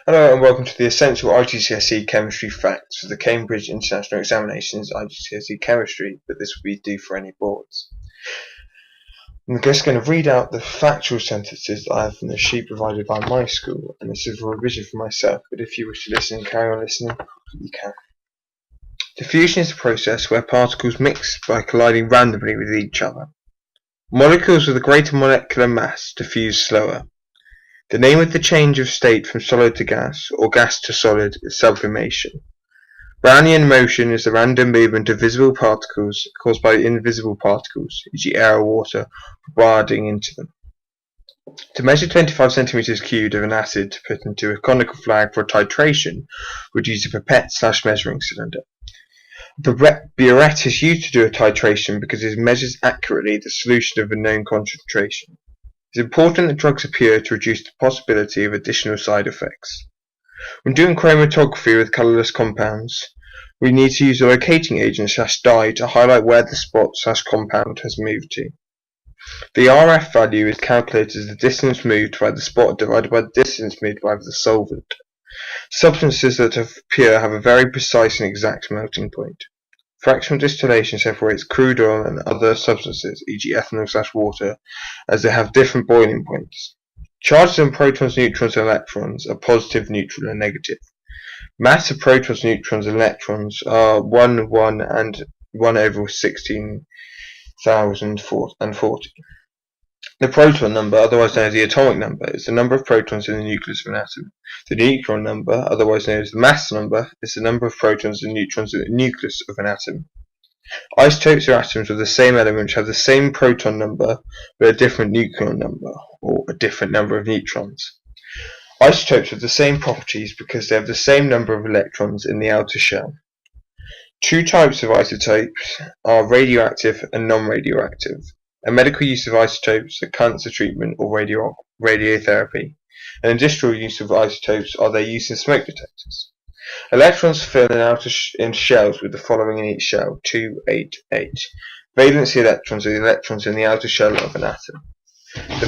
Hello and welcome to the essential iGCSE chemistry facts for the Cambridge International Examinations iGCSE chemistry, but this will be due for any boards. I'm just going to read out the factual sentences that I have from the sheet provided by my school, and this is a revision for myself, but if you wish to listen, carry on listening, you can. Diffusion is a process where particles mix by colliding randomly with each other. Molecules with a greater molecular mass diffuse slower. The name of the change of state from solid to gas, or gas to solid, is sublimation. Brownian motion is the random movement of visible particles caused by invisible particles, e.g. air or water, bombarding into them. To measure 25 centimeters cubed of an acid to put into a conical flag for titration, would use a pipette/measuring cylinder. The burette is used to do a titration because it measures accurately the solution of a known concentration. It is important that drugs are pure to reduce the possibility of additional side effects. When doing chromatography with colourless compounds, we need to use a locating agent/dye to highlight where the spot/compound has moved to. The RF value is calculated as the distance moved by the spot divided by the distance moved by the solvent. Substances that are pure have a very precise and exact melting point. Fractional distillation separates crude oil and other substances, e.g. ethanol/water, as they have different boiling points. Charges on protons, neutrons, and electrons are positive, neutral, and negative. Mass of protons, neutrons, and electrons are 1, 1, and 1 over 16,040. The proton number, otherwise known as the atomic number, is the number of protons in the nucleus of an atom. The neutron number, otherwise known as the mass number, is the number of protons and neutrons in the nucleus of an atom. Isotopes are atoms with the same element which have the same proton number but a different neutron number, or a different number of neutrons. Isotopes have the same properties because they have the same number of electrons in the outer shell. Two types of isotopes are radioactive and non-radioactive. A medical use of isotopes are cancer treatment or radiotherapy. An industrial use of isotopes are their use in smoke detectors. Electrons fill in shells with the following in each shell: 2, 8, 8. Valency electrons are the electrons in the outer shell of an atom. The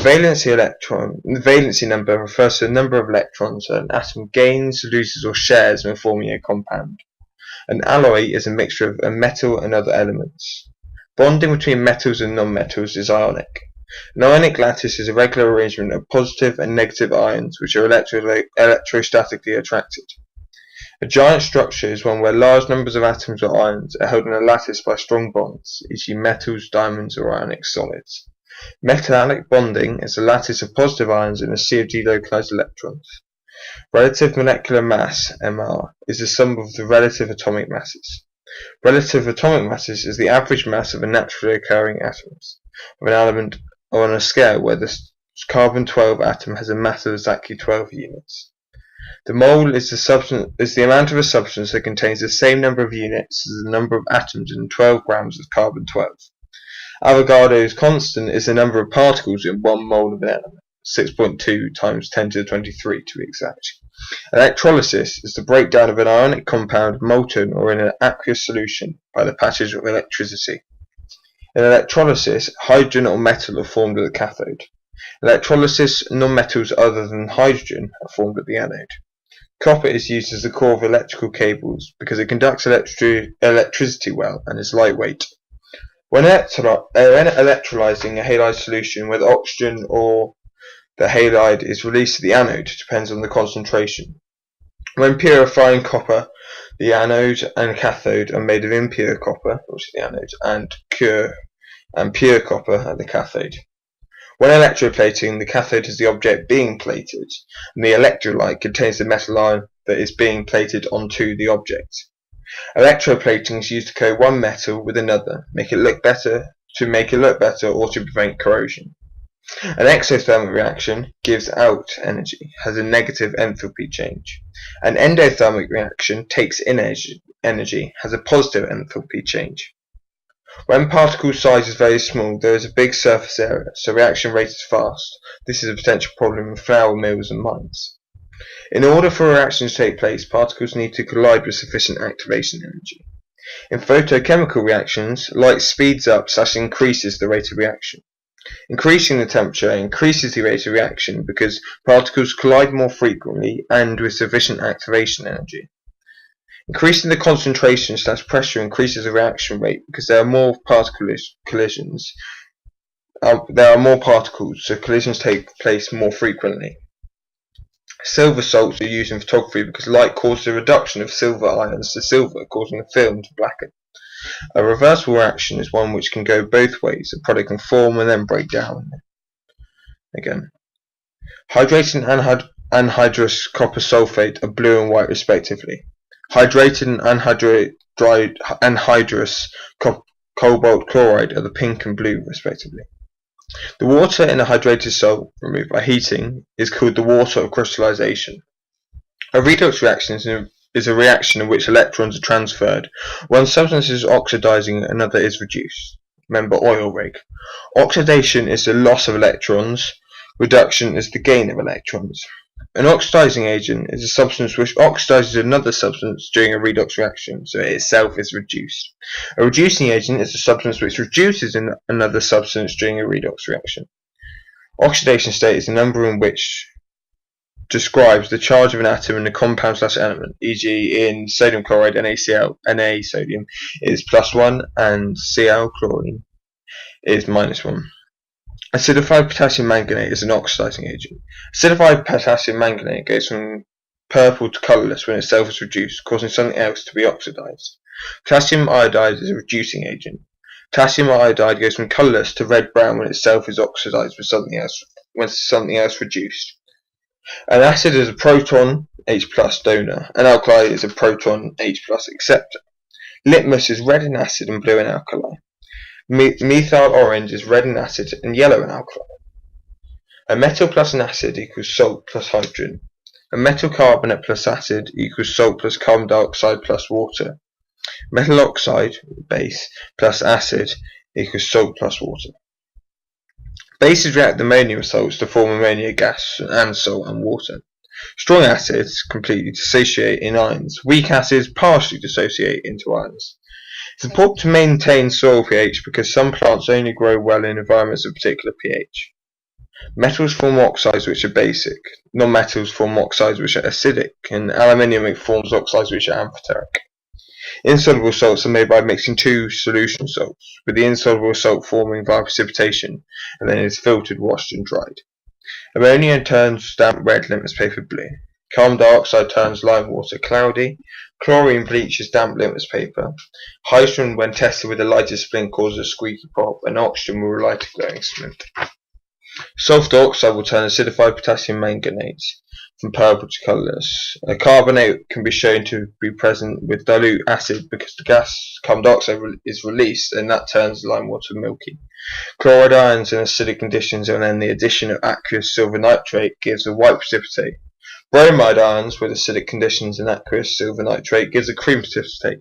valency number refers to the number of electrons that an atom gains, loses, or shares when forming a compound. An alloy is a mixture of a metal and other elements. Bonding between metals and nonmetals is ionic. An ionic lattice is a regular arrangement of positive and negative ions which are electrostatically attracted. A giant structure is one where large numbers of atoms or ions are held in a lattice by strong bonds, e.g. metals, diamonds, or ionic solids. Metallic bonding is a lattice of positive ions in a sea of delocalized electrons. Relative molecular mass, MR, is the sum of the relative atomic masses. Relative atomic masses is the average mass of a naturally occurring atoms of an element on a scale where the carbon-12 atom has a mass of exactly 12 units. The mole is the amount of a substance that contains the same number of units as the number of atoms in 12 grams of carbon-12. Avogadro's constant is the number of particles in 1 mole of an element, 6.2 times 10 to the 23 to be exact. Electrolysis is the breakdown of an ionic compound molten or in an aqueous solution by the passage of electricity. In electrolysis, hydrogen or metal are formed at the cathode. Electrolysis, nonmetals other than hydrogen are formed at the anode. Copper is used as the core of electrical cables because it conducts electricity well and is lightweight. When electrolyzing a halide solution, whether oxygen or the halide is released to the anode depends on the concentration. When purifying copper, the anode and cathode are made of impure copper, which is the anode, and pure copper at the cathode. When electroplating, the cathode is the object being plated, and the electrolyte contains the metal ion that is being plated onto the object. Electroplating is used to coat one metal with another, to make it look better, or to prevent corrosion. An exothermic reaction gives out energy, has a negative enthalpy change. An endothermic reaction takes in energy, has a positive enthalpy change. When particle size is very small, there is a big surface area, so reaction rate is fast. This is a potential problem in flour mills and mines. In order for a reaction to take place, particles need to collide with sufficient activation energy. In photochemical reactions, light speeds up / increases the rate of reaction. Increasing the temperature increases the rate of reaction because particles collide more frequently and with sufficient activation energy. Increasing the concentration / pressure increases the reaction rate because there are more collisions. There are more particles, so collisions take place more frequently. Silver salts are used in photography because light causes a reduction of silver ions to silver, causing the film to blacken. A reversible reaction is one which can go both ways. A product can form and then break down again. Hydrated and anhydrous copper sulfate are blue and white respectively. Hydrated and anhydrous cobalt chloride are the pink and blue respectively. The water in a hydrated salt removed by heating is called the water of crystallization. A redox reaction is a reaction in which electrons are transferred. One substance is oxidizing, another is reduced. Remember oil rig. Oxidation is the loss of electrons. Reduction is the gain of electrons. An oxidizing agent is a substance which oxidizes another substance during a redox reaction, so it itself is reduced. A reducing agent is a substance which reduces another substance during a redox reaction. Oxidation state is the number in which describes the charge of an atom in a compound / element, e.g. in sodium chloride NaCl, Na sodium is +1 and Cl chlorine is -1. Acidified potassium manganate is an oxidizing agent. Acidified potassium manganate goes from purple to colourless when itself is reduced, causing something else to be oxidized. Potassium iodide is a reducing agent. Potassium iodide goes from colourless to red-brown when itself is oxidized with something else reduced. An acid is a proton H+ donor. An alkali is a proton H+ acceptor. Litmus is red in acid and blue in alkali. Methyl orange is red in acid and yellow in alkali. A metal plus an acid equals salt plus hydrogen. A metal carbonate plus acid equals salt plus carbon dioxide plus water. Metal oxide, base, plus acid equals salt plus water. Bases react with ammonia salts to form ammonia gas and salt and water. Strong acids completely dissociate in ions. Weak acids partially dissociate into ions. It's important to maintain soil pH because some plants only grow well in environments of particular pH. Metals form oxides which are basic. Non-metals form oxides which are acidic, and aluminium forms oxides which are amphoteric. Insoluble salts are made by mixing two solution salts, with the insoluble salt forming via precipitation, and then is filtered, washed, and dried. Ammonia turns damp red litmus paper blue. Carbon dioxide turns lime water cloudy. Chlorine bleaches damp litmus paper. Hydrogen, when tested with a lighted splint, causes a squeaky pop, and oxygen will light a glowing smooth. Sulfur dioxide will turn acidified potassium manganate from purple to colourless. A carbonate can be shown to be present with dilute acid because the gas carbon dioxide is released, and that turns lime water milky. Chloride ions in acidic conditions, and then the addition of aqueous silver nitrate gives a white precipitate. Bromide ions with acidic conditions and aqueous silver nitrate gives a cream precipitate.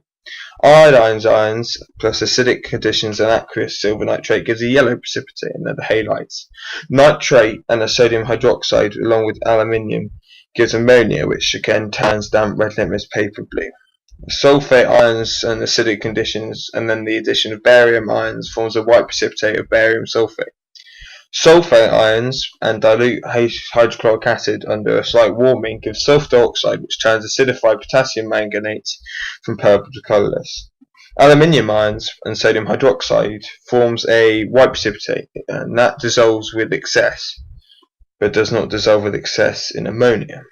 Ions plus acidic conditions and aqueous silver nitrate gives a yellow precipitate, and they're the halides. Nitrate and a sodium hydroxide along with aluminium gives ammonia, which again turns damp red litmus paper blue. Sulfate ions and acidic conditions, and then the addition of barium ions forms a white precipitate of barium sulfate. Sulfate ions and dilute hydrochloric acid under a slight warming give sulfur dioxide, which turns acidified potassium manganate from purple to colourless. Aluminium ions and sodium hydroxide forms a white precipitate, and that dissolves with excess, but does not dissolve with excess in ammonia.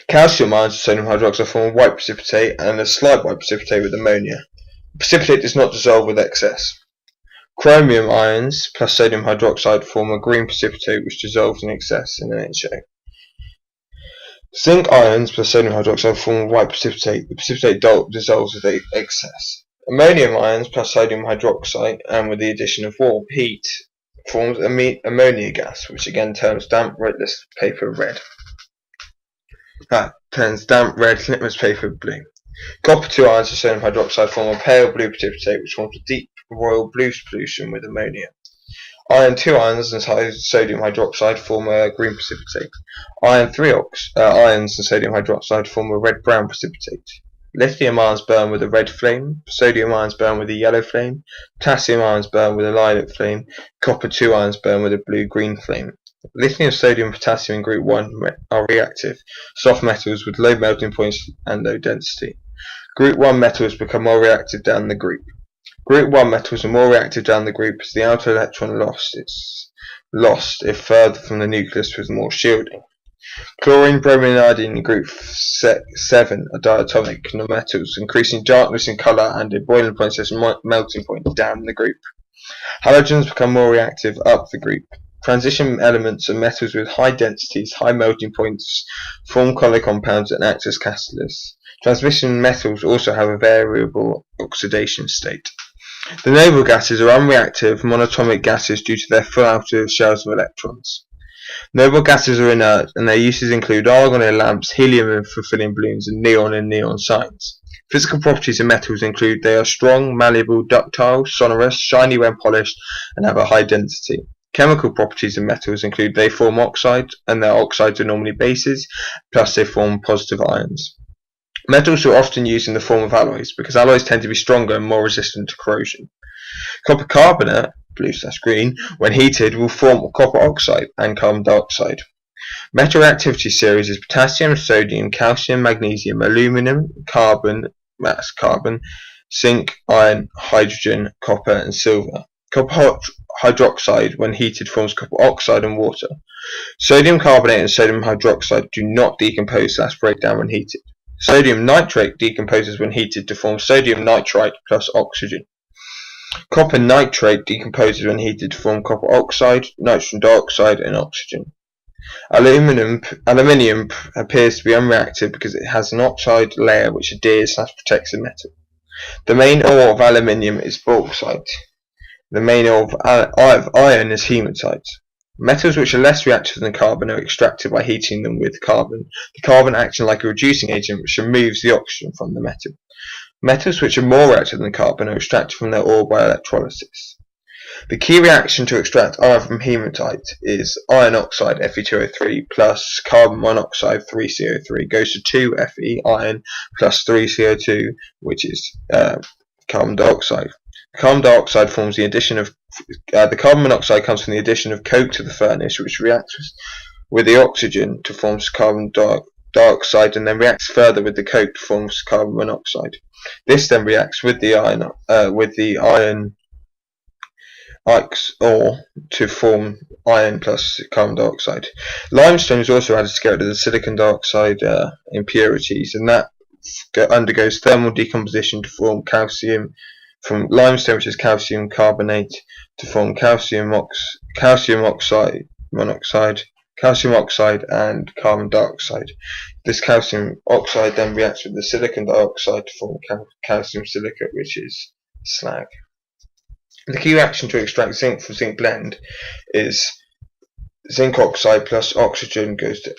Calcium ions and sodium hydroxide form a white precipitate and a slight white precipitate with ammonia. The precipitate does not dissolve with excess. Chromium ions plus sodium hydroxide form a green precipitate which dissolves in excess in NaHO. Zinc ions plus sodium hydroxide form a white precipitate. The precipitate dissolves with excess. Ammonium ions plus sodium hydroxide, and with the addition of warm heat, forms ammonia gas, which again turns damp red litmus paper red. That turns damp red litmus paper blue. Copper 2 ions of sodium hydroxide form a pale blue precipitate which forms a deep royal blue solution with ammonia. Iron 2 ions and sodium hydroxide form a green precipitate. Iron 3 ions and sodium hydroxide form a red-brown precipitate. Lithium ions burn with a red flame, sodium ions burn with a yellow flame, potassium ions burn with a lilac flame, copper 2 ions burn with a blue-green flame. Lithium, sodium, and potassium in group 1 are reactive, soft metals with low melting points and low density. Group 1 metals become more reactive down the group. Group 1 metals are more reactive down the group as the outer electron lost if further from the nucleus with more shielding. Chlorine, bromine, and iodine in group 7 are diatomic nonmetals, increasing darkness in colour and in boiling points as melting points down the group. Halogens become more reactive up the group. Transition elements are metals with high densities, high melting points, form colloid compounds, and act as catalysts. Transition metals also have a variable oxidation state. The noble gases are unreactive monatomic gases due to their full outer shells of electrons. Noble gases are inert, and their uses include argon in lamps, helium in fulfilling balloons, and neon in neon signs. Physical properties of metals include they are strong, malleable, ductile, sonorous, shiny when polished, and have a high density. Chemical properties of metals include they form oxides, and their oxides are normally bases, plus they form positive ions. Metals are often used in the form of alloys, because alloys tend to be stronger and more resistant to corrosion. Copper carbonate, blue/green, when heated will form copper oxide and carbon dioxide. Metal reactivity series is potassium, sodium, calcium, magnesium, aluminum, carbon, that's carbon, zinc, iron, hydrogen, copper, and silver. Copper hydroxide, when heated, forms copper oxide and water. Sodium carbonate and sodium hydroxide do not decompose / break down when heated. Sodium nitrate decomposes when heated to form sodium nitrite plus oxygen. Copper nitrate decomposes when heated to form copper oxide, nitrogen dioxide, and oxygen. Aluminium appears to be unreactive because it has an oxide layer which adheres / protects the metal. The main ore of aluminium is bauxite. The main ore of iron is hematite. Metals which are less reactive than carbon are extracted by heating them with carbon, the carbon acting like a reducing agent which removes the oxygen from the metal. Metals which are more reactive than carbon are extracted from their ore by electrolysis. The key reaction to extract iron from hematite is iron oxide Fe2O3 plus carbon monoxide 3CO3 goes to 2Fe iron plus 3CO2, which is carbon dioxide. Carbon dioxide forms the addition of the carbon monoxide comes from the addition of coke to the furnace, which reacts with the oxygen to form carbon dioxide, and then reacts further with the coke to form carbon monoxide. This then reacts with the iron ore to form iron plus carbon dioxide. Limestone is also added to get rid of the silicon dioxide impurities, and that undergoes thermal decomposition to form calcium from limestone, which is calcium carbonate, to form calcium oxide and carbon dioxide. This calcium oxide then reacts with the silicon dioxide to form calcium silicate, which is slag. The key reaction to extract zinc from zinc blende is zinc oxide plus oxygen goes to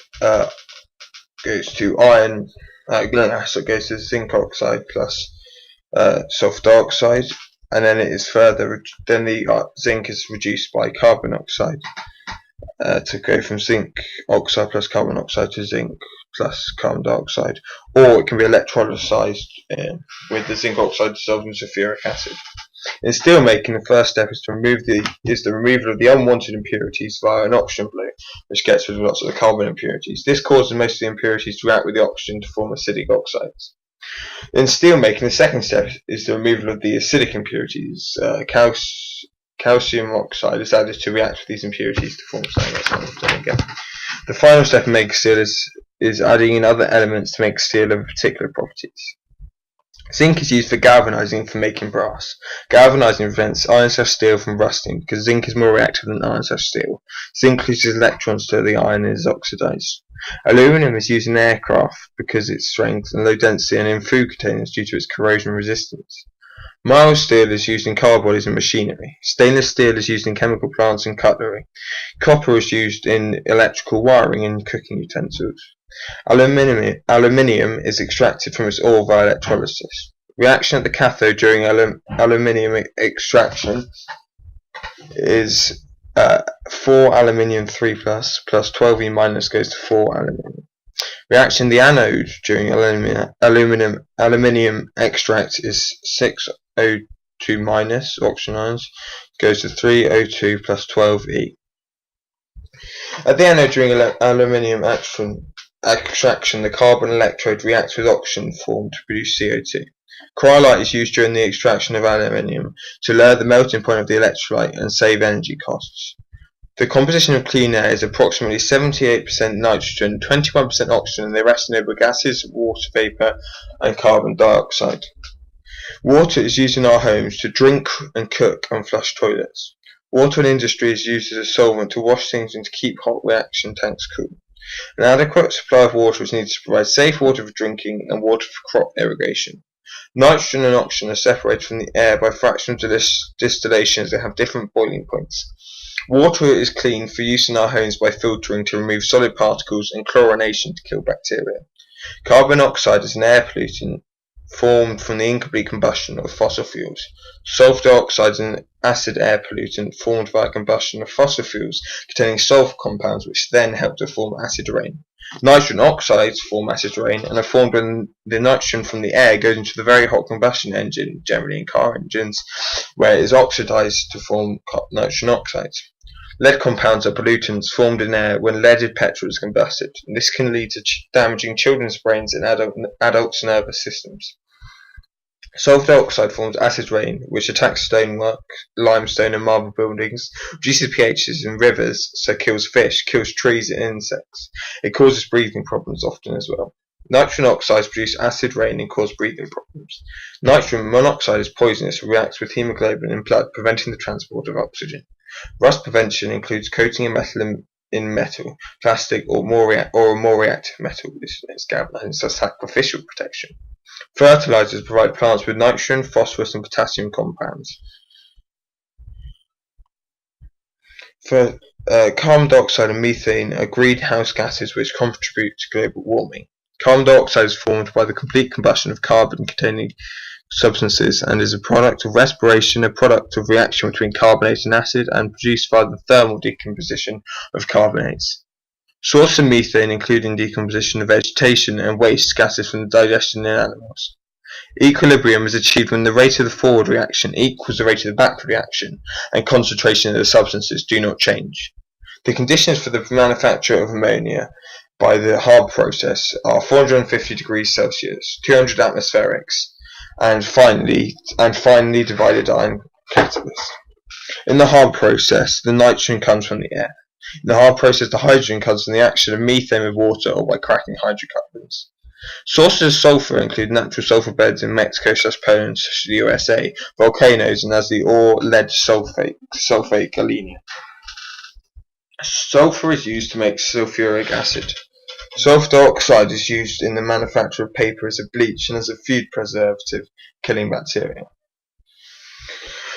iron. So it goes to zinc oxide plus sulfur dioxide, and then it is further. Then the zinc is reduced by carbon oxide to go from zinc oxide plus carbon oxide to zinc plus carbon dioxide, or it can be electrolysized with the zinc oxide dissolved in sulfuric acid. In steel making, the first step is the removal of the unwanted impurities via an oxygen blow, which gets rid of lots of the carbon impurities. This causes most of the impurities to react with the oxygen to form acidic oxides. In steel making, the second step is the removal of the acidic impurities. Calcium oxide is added to react with these impurities to form something again. The final step in making steel is adding in other elements to make steel of particular properties. Zinc is used for galvanizing for making brass. Galvanizing prevents iron/steel from rusting because zinc is more reactive than iron/steel. Zinc loses electrons to the iron and is oxidized. Aluminum is used in aircraft because its strength and low density, and in food containers due to its corrosion resistance. Mild steel is used in car bodies and machinery. Stainless steel is used in chemical plants and cutlery. Copper is used in electrical wiring and cooking utensils. Aluminium is extracted from its ore via electrolysis. Reaction at the cathode during aluminium extraction is 4 aluminium 3 plus 12E minus goes to 4 aluminium. Reaction the anode during aluminium extract is 6O2- oxygen ions goes to 3O2 plus 12E. At the anode during aluminium extraction, the carbon electrode reacts with oxygen formed to produce CO2. Cryolite is used during the extraction of aluminium to lower the melting point of the electrolyte and save energy costs. The composition of clean air is approximately 78% nitrogen, 21% oxygen, and the rest are noble gases, water vapour, and carbon dioxide. Water is used in our homes to drink and cook and flush toilets. Water in industry is used as a solvent to wash things and to keep hot reaction tanks cool. An adequate supply of water is needed to provide safe water for drinking and water for crop irrigation. Nitrogen and oxygen are separated from the air by fractional distillations that have different boiling points. Water is cleaned for use in our homes by filtering to remove solid particles and chlorination to kill bacteria. Carbon dioxide is an air pollutant formed from the incomplete combustion of fossil fuels. Sulfur dioxide is an acid air pollutant formed via combustion of fossil fuels containing sulfur compounds which then help to form acid rain. Nitrogen oxides form acid rain and are formed when the nitrogen from the air goes into the very hot combustion engine, generally in car engines, where it is oxidized to form nitrogen oxides. Lead compounds are pollutants formed in air when leaded petrol is combusted, and this can lead to damaging children's brains and adults' nervous systems. Sulfur dioxide forms acid rain, which attacks stonework, limestone and marble buildings, reduces pHs in rivers, so kills fish, kills trees and insects. It causes breathing problems often as well. Nitrogen oxides produce acid rain and cause breathing problems. Nitrogen monoxide is poisonous and reacts with hemoglobin in blood, preventing the transport of oxygen. Rust prevention includes coating a metal in metal, plastic, or a more reactive metal. This is galvanizing, so sacrificial protection. Fertilizers provide plants with nitrogen, phosphorus, and potassium compounds. Carbon dioxide and methane are greenhouse gases which contribute to global warming. Carbon dioxide is formed by the complete combustion of carbon-containing substances and is a product of respiration, a product of reaction between carbonate and acid, and produced by the thermal decomposition of carbonates. Sources of methane including decomposition of vegetation and waste gases from the digestion in animals. Equilibrium is achieved when the rate of the forward reaction equals the rate of the backward reaction and concentration of the substances do not change. The conditions for the manufacture of ammonia by the Haber process are 450 degrees Celsius, 200 atmospherics, and finely divided iron catalyst. In the Haber process, the nitrogen comes from the air. In the Haber process, the hydrogen comes from the action of methane with water or by cracking hydrocarbons. Sources of sulfur include natural sulfur beds in Mexico/Poland, the USA, volcanoes, and as the ore lead sulfate galena. Sulfur is used to make sulfuric acid. Sulfur dioxide is used in the manufacture of paper as a bleach and as a food preservative, killing bacteria.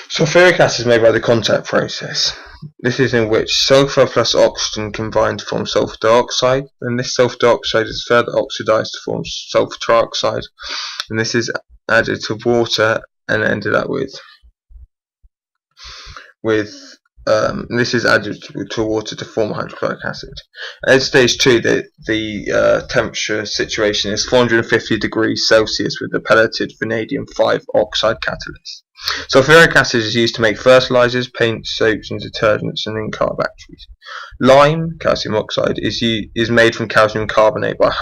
Sulfuric acid is made by the contact process. This is in which sulfur plus oxygen combine to form sulfur dioxide, and this sulfur dioxide is further oxidized to form sulfur trioxide, and this is added to water and ended up with this is added to water to form hydrochloric acid. At stage 2, the temperature situation is 450 degrees Celsius with the pelleted vanadium 5 oxide catalyst. Sulfuric acid is used to make fertilizers, paints, soaps, and detergents, and in car batteries. Lime, calcium oxide, is made from calcium carbonate by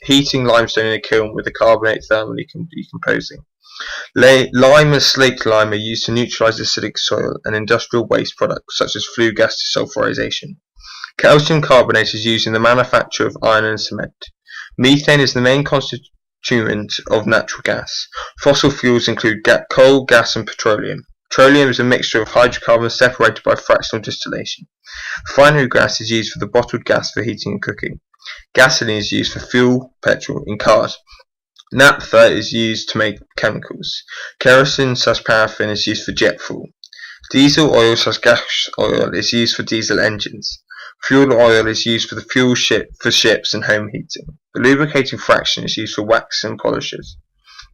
heating limestone in a kiln with the carbonate thermally decomposing. Lime and slaked lime are used to neutralize acidic soil and industrial waste products such as flue gas desulfurization. Calcium carbonate is used in the manufacture of iron and cement. Methane is the main constituent of natural gas. Fossil fuels include coal, gas, and petroleum. Petroleum is a mixture of hydrocarbons separated by fractional distillation. Refinery gas is used for the bottled gas for heating and cooking. Gasoline is used for fuel, petrol, in cars. Naphtha is used to make chemicals. Kerosene/paraffin is used for jet fuel. Diesel oil/gas oil is used for diesel engines. Fuel oil is used for the fuel for ships and home heating. The lubricating fraction is used for wax and polishes.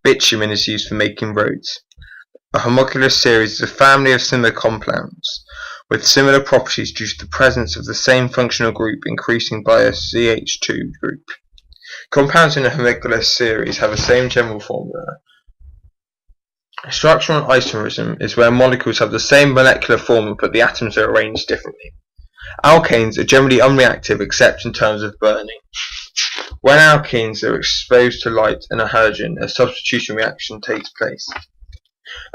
Bitumen is used for making roads. A homogeneous series is a family of similar compounds with similar properties due to the presence of the same functional group increasing by a CH2 group. Compounds in a homogeneous series have the same general formula. Structural isomerism is where molecules have the same molecular formula but the atoms are arranged differently. Alkanes are generally unreactive except in terms of burning. When alkenes are exposed to light and a halogen, a substitution reaction takes place.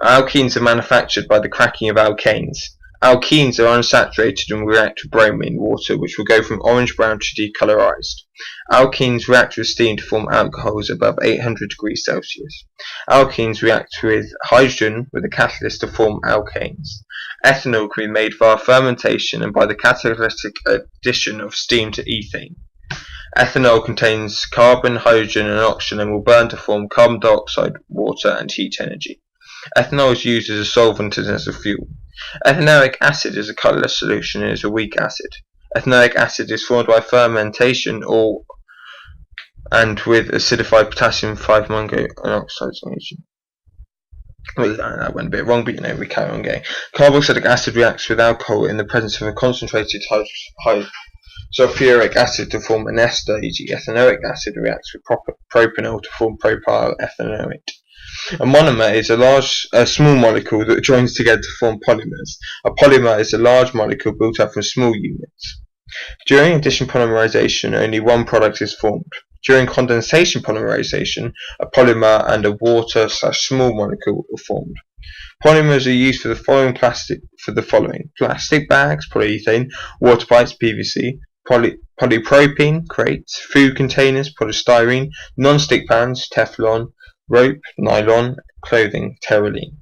Alkenes are manufactured by the cracking of alkanes. Alkenes are unsaturated and react with bromine water, which will go from orange-brown to decolorized. Alkenes react with steam to form alcohols above 800 degrees Celsius. Alkenes react with hydrogen with a catalyst to form alkanes. Ethanol can be made via fermentation and by the catalytic addition of steam to ethane. Ethanol contains carbon, hydrogen and oxygen and will burn to form carbon dioxide, water and heat energy. Ethanol is used as a solvent and as a fuel. Ethanoic acid is a colourless solution and is a weak acid. Ethanoic acid is formed by fermentation and with acidified potassium 5-monoxide solution. Well, that went a bit wrong, but we carry on going. Carboxylic acid reacts with alcohol in the presence of a concentrated sulfuric acid to form an ester, e.g. ethanoic acid reacts with propanol to form propyl ethanoate. A monomer is a small molecule that joins together to form polymers. A polymer is a large molecule built up from small units. During addition polymerization, only one product is formed. During condensation polymerization, a polymer and a water/small molecule are formed. Polymers are used for the following: plastic bags, polyethylene, water pipes, PVC, polypropylene, crates, food containers, polystyrene, non-stick pans, Teflon, rope, nylon, clothing, terylene.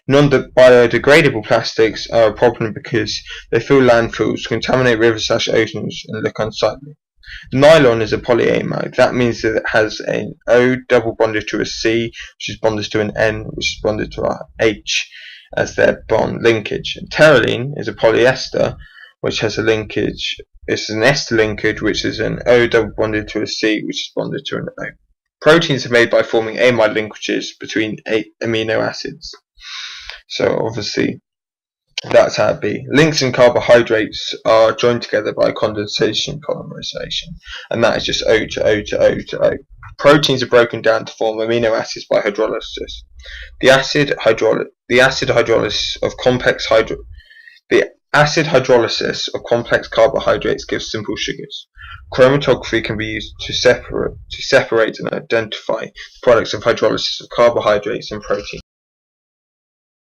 Non-biodegradable plastics are a problem because they fill landfills, contaminate rivers/oceans, and look unsightly. Nylon is a polyamide. That means that it has an O double bonded to a C, which is bonded to an N, which is bonded to a H as their bond linkage. And terylene is a polyester, which has a linkage. It's an ester linkage, which is an O double bonded to a C, which is bonded to an O. Proteins are made by forming amide linkages between amino acids. So obviously that's how it be. Links in carbohydrates are joined together by condensation polymerization, and that is just O to O to O to O. Proteins are broken down to form amino acids by hydrolysis. The acid hydrolysis of complex carbohydrates gives simple sugars. Chromatography can be used to separate and identify the products of hydrolysis of carbohydrates and proteins.